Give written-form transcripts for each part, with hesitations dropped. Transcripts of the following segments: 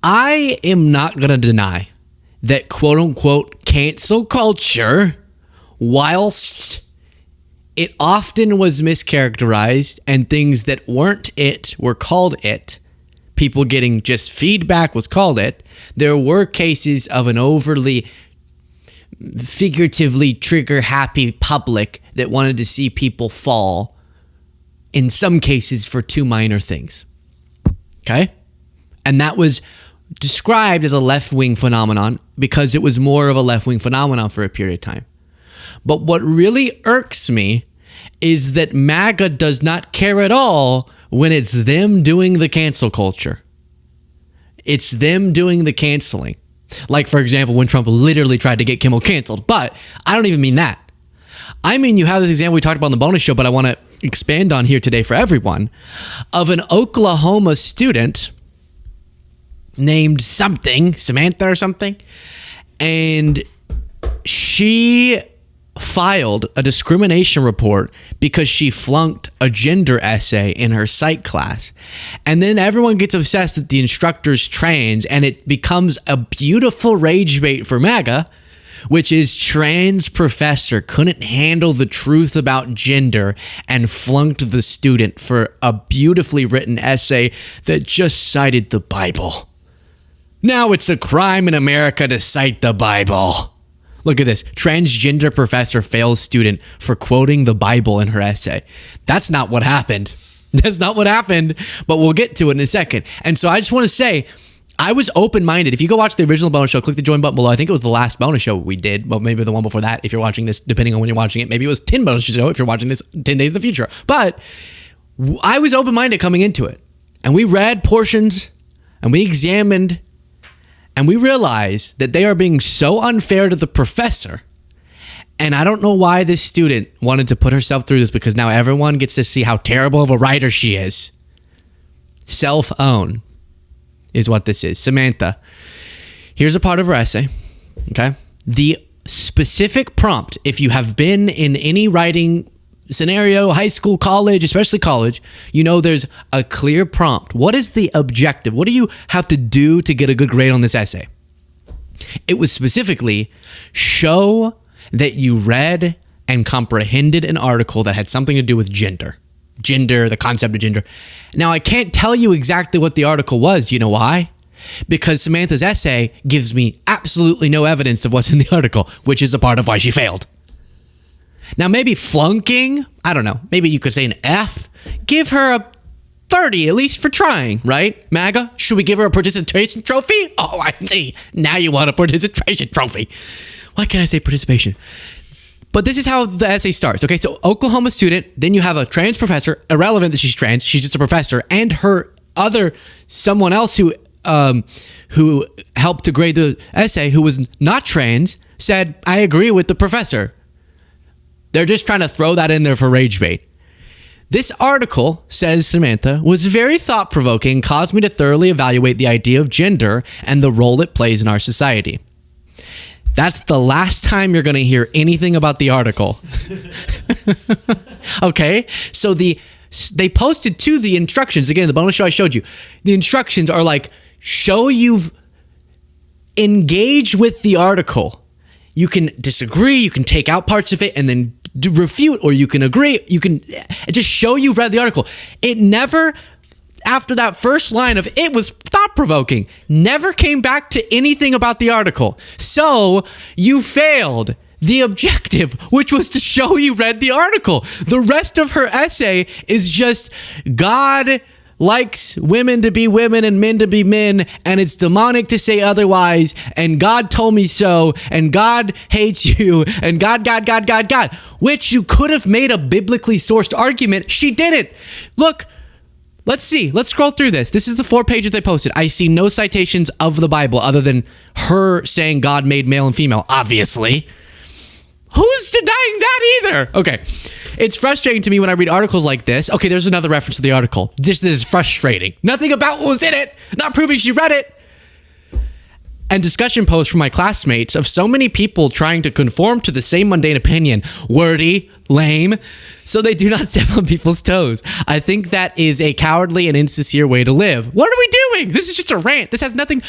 I am not going to deny that quote unquote cancel culture, whilst it often was mischaracterized and things that weren't it were called it, people getting just feedback was called it, there were cases of an overly figuratively trigger happy public that wanted to see people fall, in some cases for two minor things. Okay? And that was described as a left-wing phenomenon because it was more of a left-wing phenomenon for a period of time. But what really irks me is that MAGA does not care at all when it's them doing the cancel culture. It's them doing the canceling. Like, for example, when Trump literally tried to get Kimmel canceled. But I don't even mean that. I mean, you have this example we talked about on the bonus show, but I want to expand on here today for everyone, of an Oklahoma student named something, Samantha or something, and she filed a discrimination report because she flunked a gender essay in her psych class. And then everyone gets obsessed that the instructor's trans, and it becomes a beautiful rage bait for MAGA, which is trans professor couldn't handle the truth about gender and flunked the student for a beautifully written essay that just cited the Bible. Now it's a crime in America to cite the Bible. Look at this. Transgender professor fails student for quoting the Bible in her essay. That's not what happened. That's not what happened, but we'll get to it in a second. And so I just want to say, I was open-minded. If you go watch the original bonus show, click the join button below. I think it was the last bonus show we did, but maybe the one before that if you're watching this, depending on when you're watching it. Maybe it was 10 bonus show if you're watching this 10 days in the future. But I was open-minded coming into it. And we read portions, and we examined, and we realized that they are being so unfair to the professor. And I don't know why this student wanted to put herself through this, because now everyone gets to see how terrible of a writer she is. Self-own is what this is. Samantha, here's a part of her essay, okay? The specific prompt, if you have been in any writing scenario, high school, college, especially college, you know there's a clear prompt. What is the objective? What do you have to do to get a good grade on this essay? It was specifically show that you read and comprehended an article that had something to do with gender, the concept of gender. Now, I can't tell you exactly what the article was. You know why? Because Samantha's essay gives me absolutely no evidence of what's in the article, which is a part of why she failed. Now, maybe flunking, I don't know, maybe you could say an F. Give her a 30, at least for trying, right? MAGA, should we give her a participation trophy? Oh, I see. Now you want a participation trophy. Why can't I say participation? But this is how the essay starts, okay? So Oklahoma student, then you have a trans professor, irrelevant that she's trans, she's just a professor, and her someone else who helped to grade the essay, who was not trans, said, I agree with the professor. They're just trying to throw that in there for rage bait. This article, says Samantha, was very thought-provoking and caused me to thoroughly evaluate the idea of gender and the role it plays in our society. That's the last time you're going to hear anything about the article. Okay? So they posted to the instructions. Again, the bonus show I showed you. The instructions are like, show you've engaged with the article. You can disagree, you can take out parts of it and then refute, or you can agree. You can just show you've read the article. It never, after that first line of it was thought-provoking, never came back to anything about the article. So you failed the objective, which was to show you read the article. The rest of her essay is just God likes women to be women and men to be men, and it's demonic to say otherwise, and God told me so, and God hates you, and God, which you could have made a biblically sourced argument. She didn't. Look, let's see. Let's scroll through this. This is the 4 pages they posted. I see no citations of the Bible other than her saying God made male and female, obviously. Who's denying that either? Okay. It's frustrating to me when I read articles like this. Okay, there's another reference to the article. This is frustrating. Nothing about what was in it. Not proving she read it. and discussion posts from my classmates of so many people trying to conform to the same mundane opinion, wordy, lame, so they do not step on people's toes. I think that is a cowardly and insincere way to live. What are we doing? This is just a rant. This has nothing.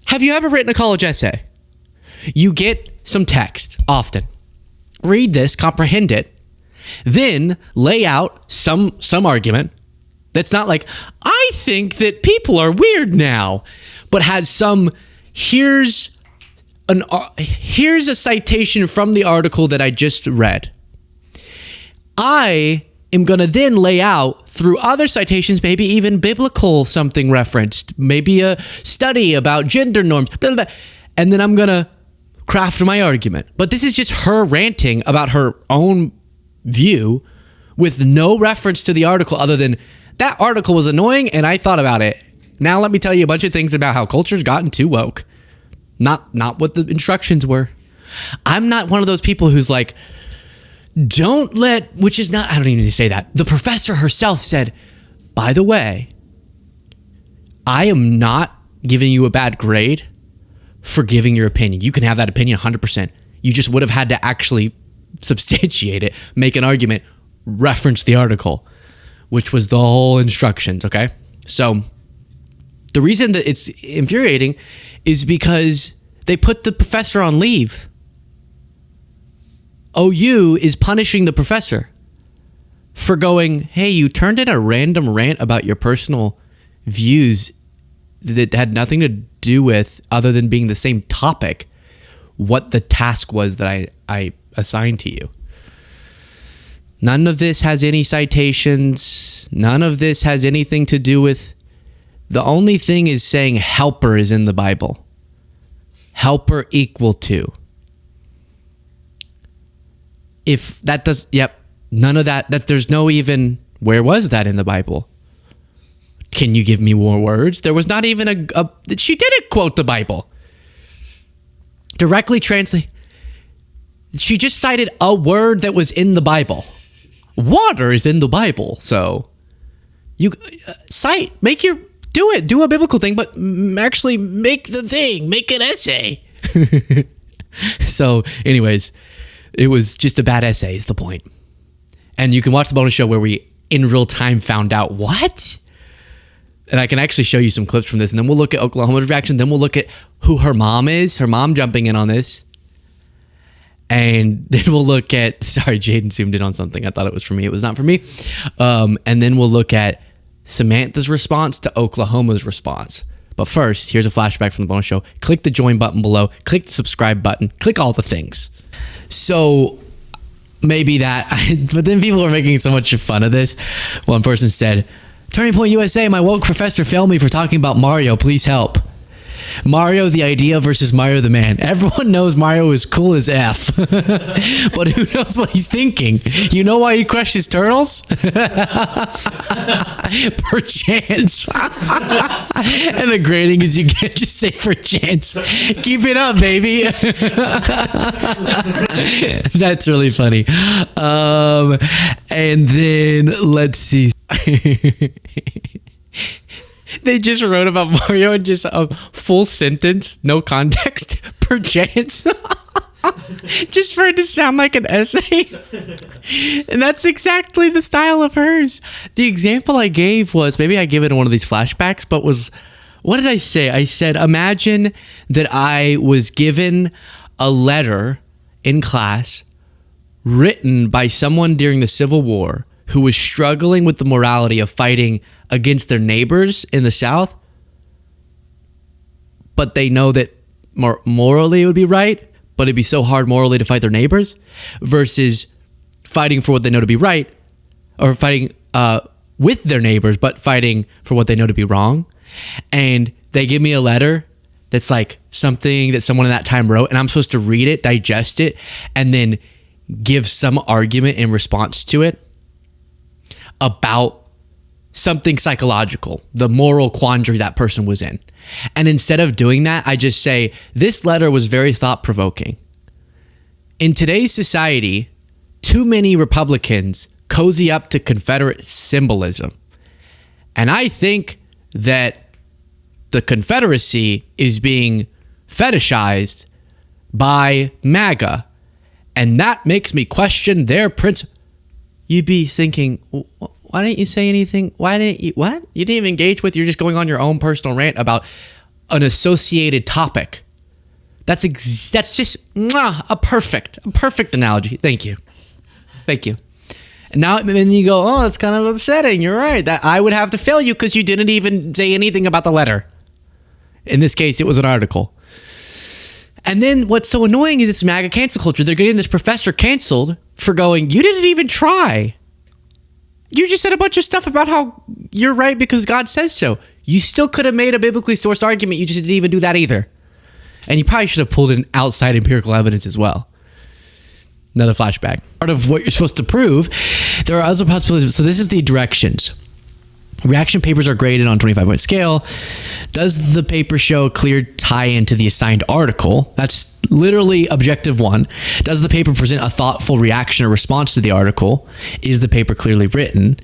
Have you ever written a college essay? You get some text often. Read this, comprehend it, then lay out some argument that's not like, I think that people are weird now, but has some, here's a citation from the article that I just read. I am going to then lay out through other citations, maybe even biblical something referenced, maybe a study about gender norms, blah, blah, blah, and then I'm going to craft my argument. But this is just her ranting about her own view with no reference to the article other than that article was annoying and I thought about it. Now let me tell you a bunch of things about how culture's gotten too woke. Not what the instructions were. I'm not one of those people who's like, don't let, which is not, I don't even need to say that. The professor herself said, by the way, I am not giving you a bad grade for giving your opinion. You can have that opinion 100%. You just would have had to actually substantiate it, make an argument, reference the article, which was the whole instructions, okay? So the reason that it's infuriating is because they put the professor on leave. OU is punishing the professor for going, hey, you turned in a random rant about your personal views that had nothing to do with, other than being the same topic, what the task was that I assigned to you. None of this has any citations. None of this has anything to do with, the only thing is saying helper is in the Bible. Helper equal to. If that does, none of that, there's no even, where was that in the Bible? Can you give me more words? There was not even she didn't quote the Bible. Directly translate. She just cited a word that was in the Bible. Water is in the Bible. So you do a biblical thing, but actually make an essay. So anyways, it was just a bad essay is the point. And you can watch the bonus show where we in real time found out what? And I can actually show you some clips from this. And then we'll look at Oklahoma's reaction. Then we'll look at who her mom is. Her mom jumping in on this. And then we'll look at, sorry, Jaden zoomed in on something. I thought it was for me. It was not for me. And then we'll look at Samantha's response to Oklahoma's response. But first, here's a flashback from the bonus show. Click the join button below. Click the subscribe button. Click all the things. So maybe that, but then people are making so much fun of this. One person said, Turning Point USA, my woke professor failed me for talking about Mario. Please help. Mario the idea versus Mario the man. Everyone knows Mario is cool as F. But who knows what he's thinking? You know why he crushes turtles? Perchance. And the grading is you can't just say perchance. Keep it up, baby. That's really funny. And then let's see. They just wrote about Mario in just a full sentence, no context, perchance. Just for it to sound like an essay. And that's exactly the style of hers. The example I gave was, maybe I give it in one of these flashbacks, but was, what did I say? I said, imagine that I was given a letter in class written by someone during the Civil War who was struggling with the morality of fighting against their neighbors in the South, but they know that morally it would be right, but it'd be so hard morally to fight their neighbors, versus fighting for what they know to be right, or fighting with their neighbors, but fighting for what they know to be wrong. And they give me a letter that's like something that someone in that time wrote, and I'm supposed to read it, digest it, and then give some argument in response to it about something psychological, the moral quandary that person was in. And instead of doing that, I just say, this letter was very thought-provoking. In today's society, too many Republicans cozy up to Confederate symbolism. And I think that the Confederacy is being fetishized by MAGA. And that makes me question their principle. You'd be thinking, why didn't you say anything? Why didn't you, what? You didn't even engage with, you're just going on your own personal rant about an associated topic. That's just a perfect analogy. Thank you. And now then you go, oh, it's kind of upsetting. You're right. That I would have to fail you because you didn't even say anything about the letter. In this case, it was an article. And then what's so annoying is it's MAGA cancel culture. They're getting this professor canceled for going, you didn't even try. You just said a bunch of stuff about how you're right because God says so. You still could have made a biblically sourced argument. You just didn't even do that either. And you probably should have pulled in outside empirical evidence as well. Another flashback. Part of what you're supposed to prove, there are other possibilities. So this is the directions. Reaction papers are graded on 25-point scale. Does the paper show a clear tie-in to the assigned article? That's literally objective one. Does the paper present a thoughtful reaction or response to the article? Is the paper clearly written?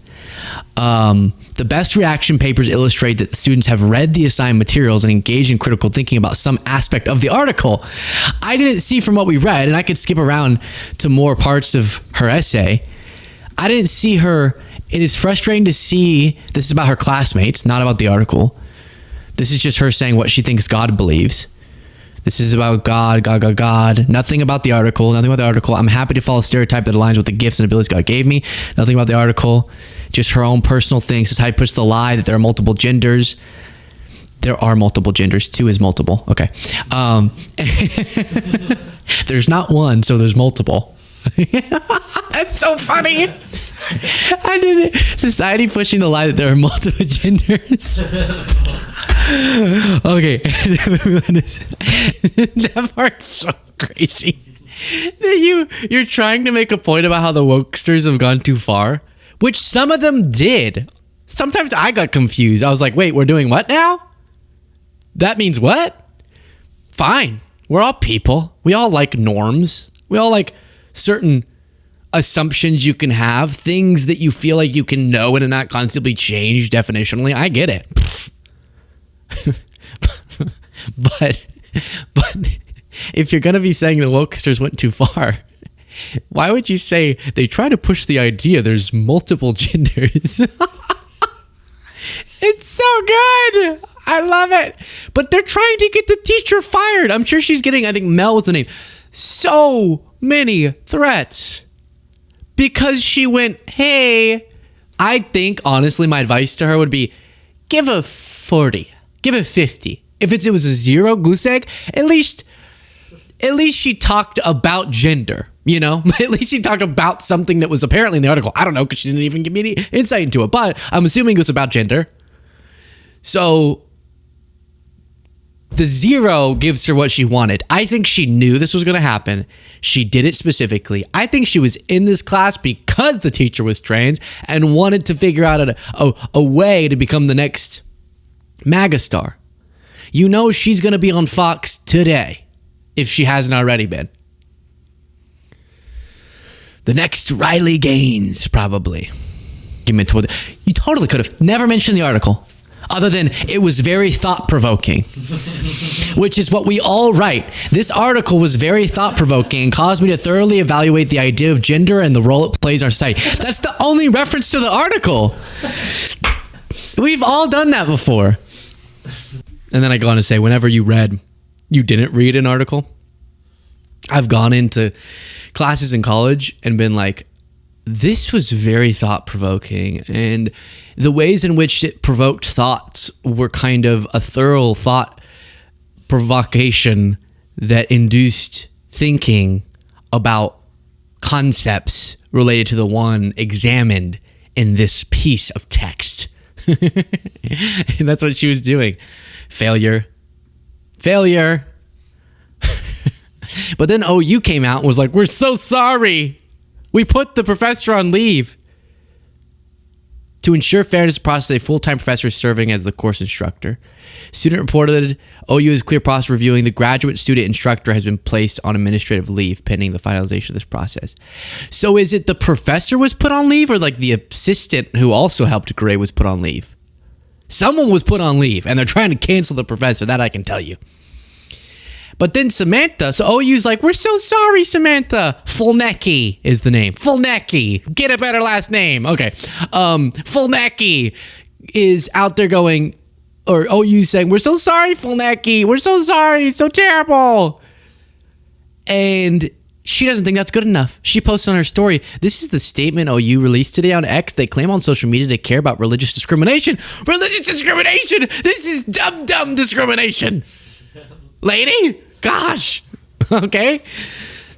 The best reaction papers illustrate that the students have read the assigned materials and engaged in critical thinking about some aspect of the article. I didn't see from what we read, and I could skip around to more parts of her essay. I didn't see her. It is frustrating to see this is about her classmates, not about the article. This is just her saying what she thinks God believes. This is about God. Nothing about the article. I'm happy to follow a stereotype that aligns with the gifts and abilities God gave me. Nothing about the article. Just her own personal things. This is how he puts the lie that there are multiple genders. There are multiple genders. 2 is multiple. Okay. There's not one, so there's multiple. That's so funny. I did it. Society pushing the lie that there are multiple genders. Okay. That part's so crazy. That you're trying to make a point about how the wokesters have gone too far, which some of them did. Sometimes I got confused. I was like, wait, we're doing what now? That means what? Fine. We're all people. We all like norms. We all like certain assumptions you can have, things that you feel like you can know and not constantly change definitionally. I get it. but if you're going to be saying the wokesters went too far, why would you say they try to push the idea there's multiple genders? It's so good. I love it. But they're trying to get the teacher fired. I'm sure she's getting, I think Mel was the name, so many threats because she went, hey. I think, honestly, my advice to her would be, give a 40, give it 50. If it was a 0 goose egg, at least she talked about gender, you know? At least she talked about something that was apparently in the article. I don't know, because she didn't even give me any insight into it, but I'm assuming it was about gender. So the 0 gives her what she wanted. I think she knew this was going to happen. She did it specifically. I think she was in this class because the teacher was trans and wanted to figure out a way to become the next MAGA star. You know she's going to be on Fox today if she hasn't already been. The next Riley Gaines, probably. You totally could have never mentioned the article. Other than it was very thought-provoking, which is what we all write. This article was very thought-provoking and caused me to thoroughly evaluate the idea of gender and the role it plays in our society. That's the only reference to the article. We've all done that before. And then I go on to say, whenever you didn't read an article, I've gone into classes in college and been like, this was very thought-provoking, and the ways in which it provoked thoughts were kind of a thorough thought provocation that induced thinking about concepts related to the one examined in this piece of text. And that's what she was doing. Failure. But then OU came out and was like, we're so sorry. We put the professor on leave. To ensure fairness process, a full-time professor is serving as the course instructor. Student reported OU is clear process reviewing. The graduate student instructor has been placed on administrative leave pending the finalization of this process. So is it the professor was put on leave or like the assistant who also helped grade was put on leave? Someone was put on leave and they're trying to cancel the professor. That I can tell you. But then Samantha, so OU's like, we're so sorry, Samantha. Fulnecki is the name. Fulnecki. Get a better last name. Okay. Fulnecki is out there going, or OU saying, we're so sorry, Fulnecki. We're so sorry. It's so terrible. And she doesn't think that's good enough. She posts on her story, this is the statement OU released today on X. They claim on social media to care about religious discrimination. Religious discrimination! This is dumb discrimination. Lady? Gosh. Okay?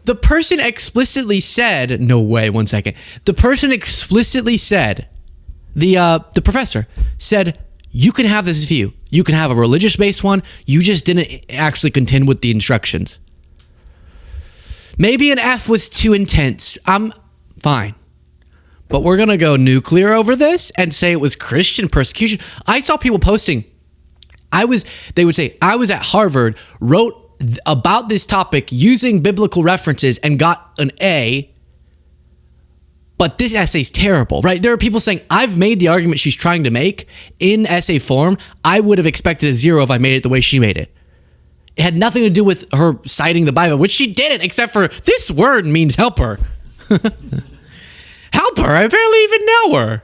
The person explicitly said, no way, one second. The person explicitly said, the professor said, you can have this view. You can have a religious-based one. You just didn't actually contend with the instructions. Maybe an F was too intense. I'm fine. But we're going to go nuclear over this and say it was Christian persecution. I saw people posting. They would say, I was at Harvard, wrote about this topic using biblical references and got an A. But this essay's terrible, right? There are people saying, I've made the argument she's trying to make in essay form. I would have expected a 0 if I made it the way she made it. It had nothing to do with her citing the Bible, which she didn't, except for this word means helper. Helper? I barely even know her.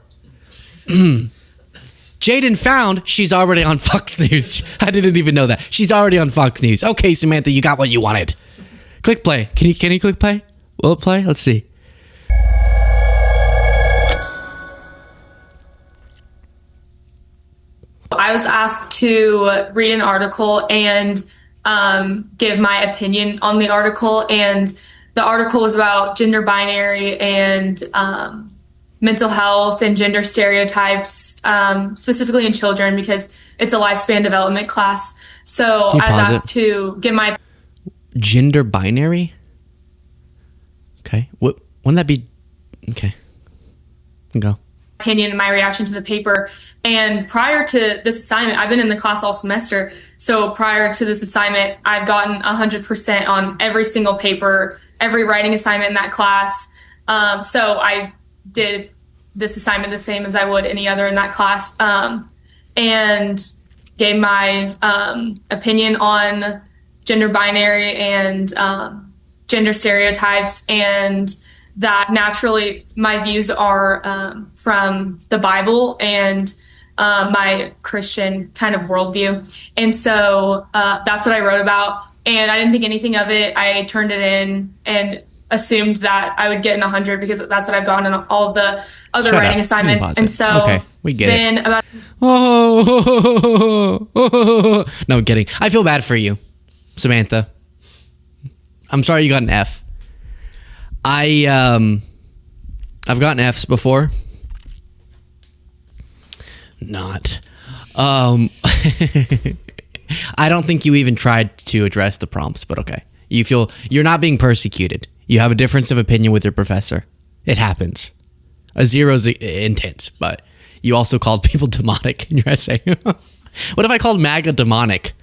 Jaden found she's already on Fox News. I didn't even know that. She's already on Fox News. Okay, Samantha, you got what you wanted. Click play. Can you click play? Will it play? Let's see. I was asked to read an article and give my opinion on the article, and the article was about gender binary and mental health and gender stereotypes, specifically in children, because it's a lifespan development class. So I was asked to give my gender binary. Okay, wouldn't that be okay? Go. Opinion and my reaction to the paper. And prior to this assignment, I've been in the class all semester. So prior to this assignment, I've gotten 100% on every single paper, every writing assignment in that class. So I did this assignment the same as I would any other in that class, and gave my opinion on gender binary and gender stereotypes, and that naturally my views are from the Bible and my Christian kind of worldview. And so that's what I wrote about. And I didn't think anything of it. I turned it in and assumed that I would get an 100 because that's what I've gotten in all of the other writing assignments. And so okay, we get then it. About no, I'm kidding. I feel bad for you, Samantha. I'm sorry you got an F. I've gotten Fs before. Not. I don't think you even tried to address the prompts, but okay. You feel you're not being persecuted. You have a difference of opinion with your professor. It happens. A 0's intense, but you also called people demonic in your essay. What if I called MAGA demonic?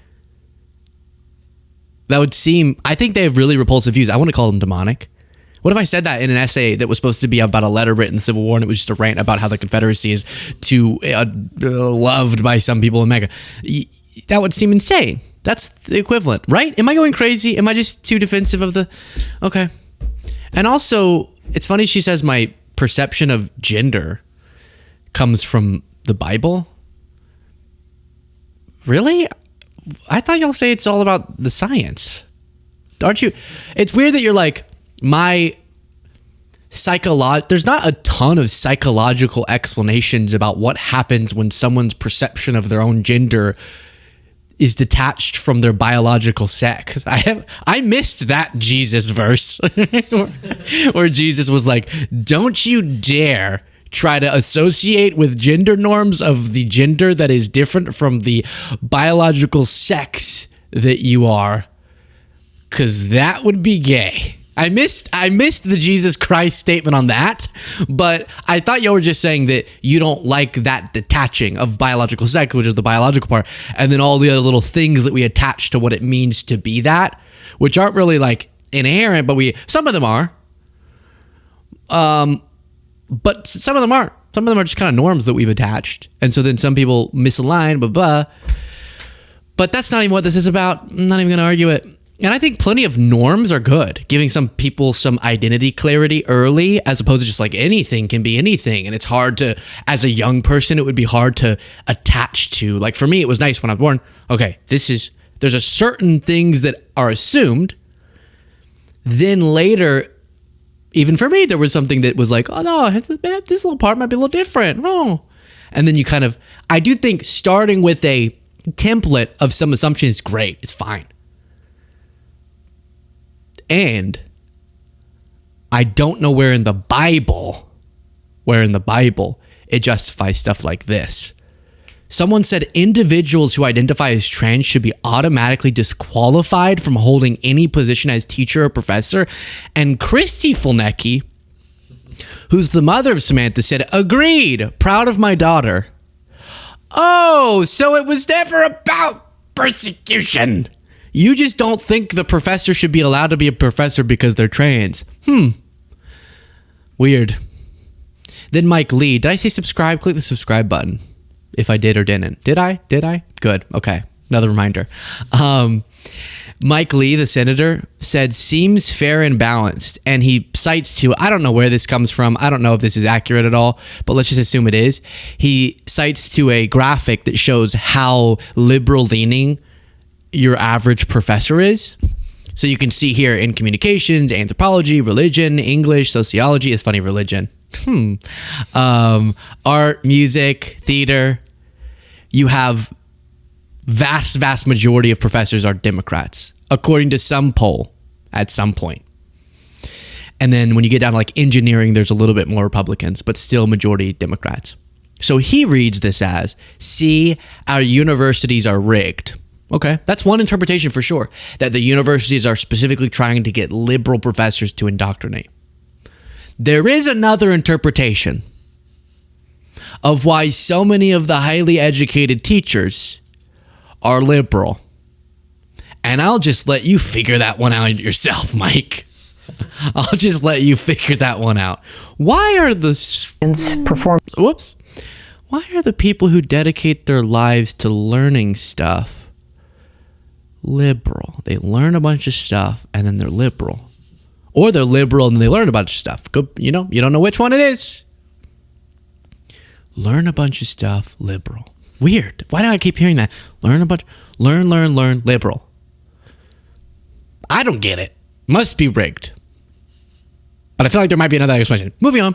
That would seem, I think they have really repulsive views. I want to call them demonic. What if I said that in an essay that was supposed to be about a letter written in the Civil War, and it was just a rant about how the Confederacy is too loved by some people in MAGA? That would seem insane. That's the equivalent, right? Am I going crazy? Am I just too defensive of the... Okay. And also, it's funny she says my perception of gender comes from the Bible. Really? I thought y'all say it's all about the science. Aren't you? It's weird that you're like, there's not a ton of psychological explanations about what happens when someone's perception of their own gender is detached from their biological sex. I missed that Jesus verse where Jesus was like, don't you dare try to associate with gender norms of the gender that is different from the biological sex that you are, because that would be gay. I missed the Jesus Christ statement on that, but I thought y'all were just saying that you don't like that detaching of biological sex, which is the biological part, and then all the other little things that we attach to what it means to be that, which aren't really like inherent, but some of them are. But some of them aren't. Some of them are just kind of norms that we've attached, and so then some people misalign, blah blah. But that's not even what this is about. I'm not even going to argue it. And I think plenty of norms are good, giving some people some identity clarity early, as opposed to just like anything can be anything. And it's hard to, as a young person, it would be hard to attach to. Like for me, it was nice when I was born. Okay, there's a certain things that are assumed. Then later, even for me, there was something that was like, oh no, this little part might be a little different. Oh. And then you kind of, I do think starting with a template of some assumption is great. It's fine. And I don't know where in the Bible it justifies stuff like this. Someone said individuals who identify as trans should be automatically disqualified from holding any position as teacher or professor. And Christy Fulnecki, who's the mother of Samantha, said, agreed, proud of my daughter. Oh, so it was never about persecution. You just don't think the professor should be allowed to be a professor because they're trans. Weird. Then Mike Lee. Did I say subscribe? Click the subscribe button. If I did or didn't. Did I? Good. Okay. Another reminder. Mike Lee, the senator, said seems fair and balanced. And he cites to, I don't know where this comes from. I don't know if this is accurate at all, but let's just assume it is. He cites to a graphic that shows how liberal leaning your average professor is. So you can see here in communications, anthropology, religion, English, sociology. It's funny, religion. Art, music, theater. You have vast majority of professors are Democrats, according to some poll at some point. And then when you get down to like engineering, there's a little bit more Republicans, but still majority Democrats. So he reads this as, see, our universities are rigged. Okay, that's one interpretation for sure, that the universities are specifically trying to get liberal professors to indoctrinate. There is another interpretation of why so many of the highly educated teachers are liberal. And I'll just let you figure that one out yourself, Mike. I'll just let you figure that one out. Why are the Why are the people who dedicate their lives to learning stuff liberal? They learn a bunch of stuff and then they're liberal. Or they're liberal and they learn a bunch of stuff. You don't know which one it is. Learn a bunch of stuff, liberal. Weird. Why do I keep hearing that? Learn, liberal. I don't get it. Must be rigged. But I feel like there might be another explanation. Moving on.